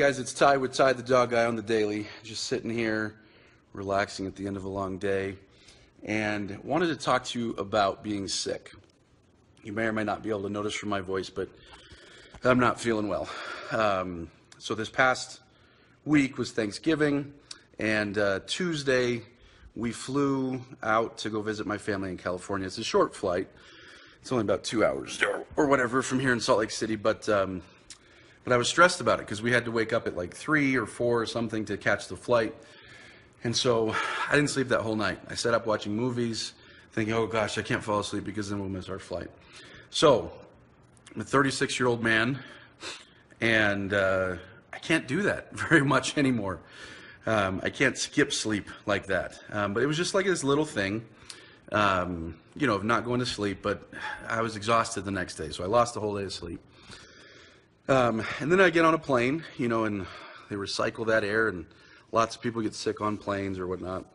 guys, it's Ty with Ty the Dog Guy on the Daily. Just sitting here, relaxing at the end of a long day, and wanted to talk to you about being sick. You may or may not be able to notice from my voice, but I'm not feeling well. So this past week was Thanksgiving, and Tuesday we flew out to go visit my family in California. It's a short flight. It's only about 2 hours or whatever from here in Salt Lake City, but I was stressed about it because we had to wake up at like 3 or 4 or something to catch the flight. And so I didn't sleep that whole night. I sat up watching movies, thinking, oh gosh, I can't fall asleep because then we'll miss our flight. So I'm a 36-year-old man, and I can't do that very much anymore. I can't skip sleep like that. But it was just like this little thing, of not going to sleep, but I was exhausted the next day, so I lost a whole day of sleep. And then I get on a plane, and they recycle that air, and lots of people get sick on planes or whatnot.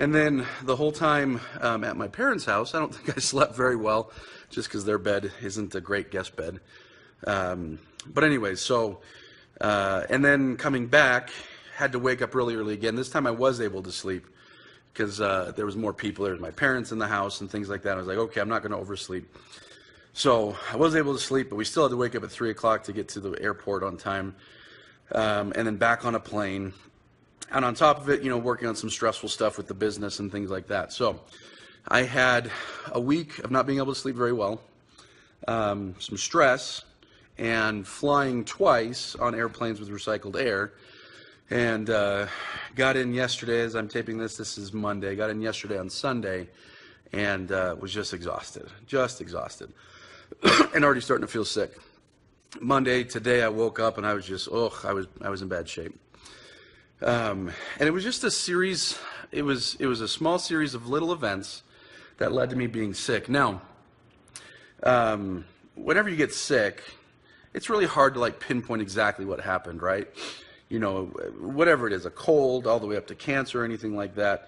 And then the whole time at my parents' house, I don't think I slept very well, just because their bed isn't a great guest bed. But anyway, and then coming back, had to wake up really early again. This time I was able to sleep because there was more people. There was my parents in the house and things like that. I was like, okay, I'm not going to oversleep. So I was able to sleep, but we still had to wake up at 3 o'clock to get to the airport on time, and then back on a plane. And on top of it, working on some stressful stuff with the business and things like that. So I had a week of not being able to sleep very well, some stress, and flying twice on airplanes with recycled air. And got in yesterday, as I'm taping this is Monday, got in yesterday on Sunday, and was just exhausted. And already starting to feel sick. Monday, today, I woke up and I was just, I was in bad shape. And it was just a series, it was a small series of little events that led to me being sick. Now, whenever you get sick, it's really hard to pinpoint exactly what happened, right? Whatever it is, a cold, all the way up to cancer or anything like that.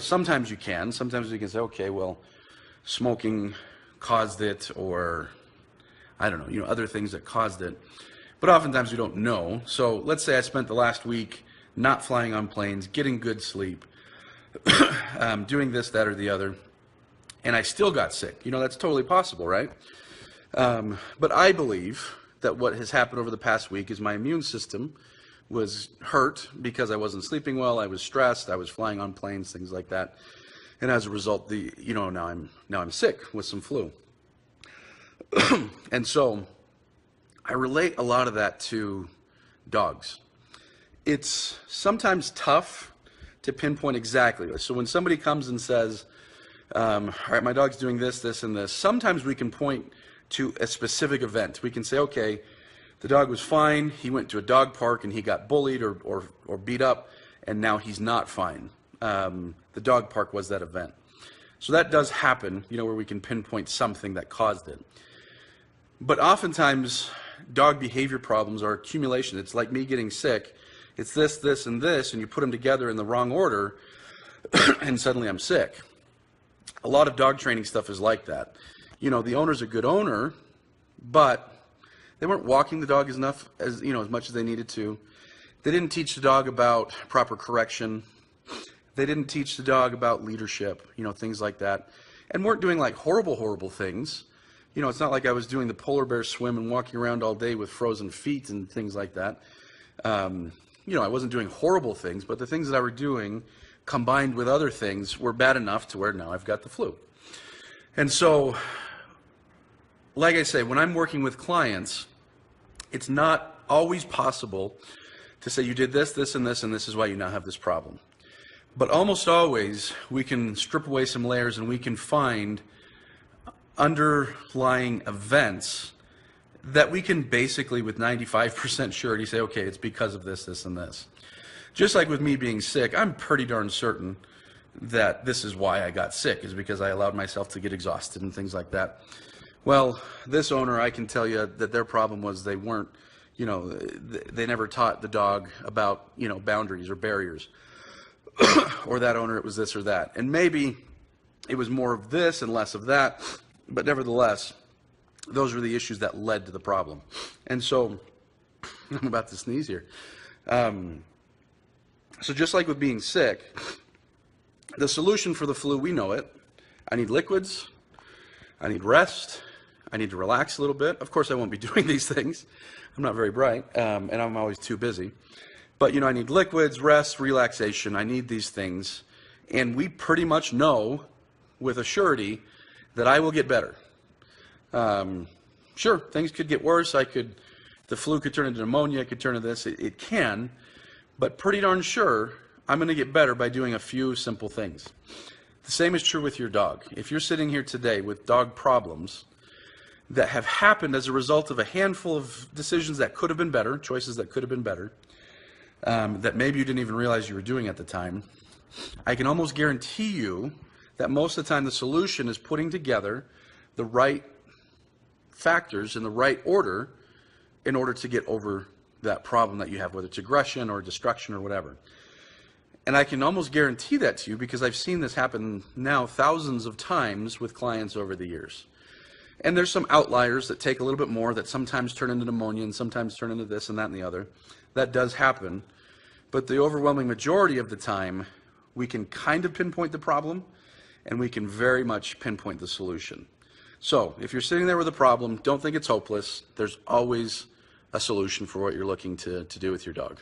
Sometimes you can. Sometimes you can say, okay, well, smoking caused it, or I don't know, other things that caused it. But oftentimes we don't know. So let's say I spent the last week not flying on planes, getting good sleep, doing this, that, or the other, and I still got sick. That's totally possible, right? But I believe that what has happened over the past week is my immune system was hurt because I wasn't sleeping well, I was stressed, I was flying on planes, things like that. And as a result, now I'm sick with some flu. And so I relate a lot of that to dogs. It's sometimes tough to pinpoint exactly. So when somebody comes and says, all right, my dog's doing this, this, and this, sometimes we can point to a specific event. We can say, okay, the dog was fine, he went to a dog park and he got bullied or beat up, and now he's not fine. The dog park was that event. So that does happen, where we can pinpoint something that caused it. But oftentimes, dog behavior problems are accumulation. It's like me getting sick. It's this, this, and this, and you put them together in the wrong order, and suddenly I'm sick. A lot of dog training stuff is like that. The owner's a good owner, but they weren't walking the dog as much as they needed to. They didn't teach the dog about proper correction. They didn't teach the dog about leadership, things like that. And weren't doing horrible things. It's not like I was doing the polar bear swim and walking around all day with frozen feet and things like that. I wasn't doing horrible things, but the things that I were doing combined with other things were bad enough to where now I've got the flu. And so, like I say, when I'm working with clients, it's not always possible to say you did this, this, and this, and this is why you now have this problem. But almost always, we can strip away some layers and we can find underlying events that we can basically, with 95% surety, say, okay, it's because of this, this, and this. Just like with me being sick, I'm pretty darn certain that this is why I got sick, is because I allowed myself to get exhausted and things like that. Well, this owner, I can tell you that their problem was they weren't, they never taught the dog about, boundaries or barriers. Or that owner, it was this or that. And maybe it was more of this and less of that, but nevertheless, those were the issues that led to the problem. And so I'm about to sneeze here. So just like with being sick, the solution for the flu, we know it. I need liquids. I need rest. I need to relax a little bit. Of course, I won't be doing these things. I'm not very bright, and I'm always too busy. But, I need liquids, rest, relaxation. I need these things. And we pretty much know with a surety that I will get better. Sure, things could get worse. The flu could turn into pneumonia. It could turn into this. It can. But pretty darn sure I'm going to get better by doing a few simple things. The same is true with your dog. If you're sitting here today with dog problems that have happened as a result of a handful of decisions that could have been better, choices that could have been better, that maybe you didn't even realize you were doing at the time, I can almost guarantee you that most of the time the solution is putting together the right factors in the right order in order to get over that problem that you have, whether it's aggression or destruction or whatever. And I can almost guarantee that to you because I've seen this happen now thousands of times with clients over the years. And there's some outliers that take a little bit more, that sometimes turn into pneumonia and sometimes turn into this and that and the other. That does happen. But the overwhelming majority of the time, we can kind of pinpoint the problem and we can very much pinpoint the solution. So if you're sitting there with a problem, don't think it's hopeless. There's always a solution for what you're looking to do with your dog.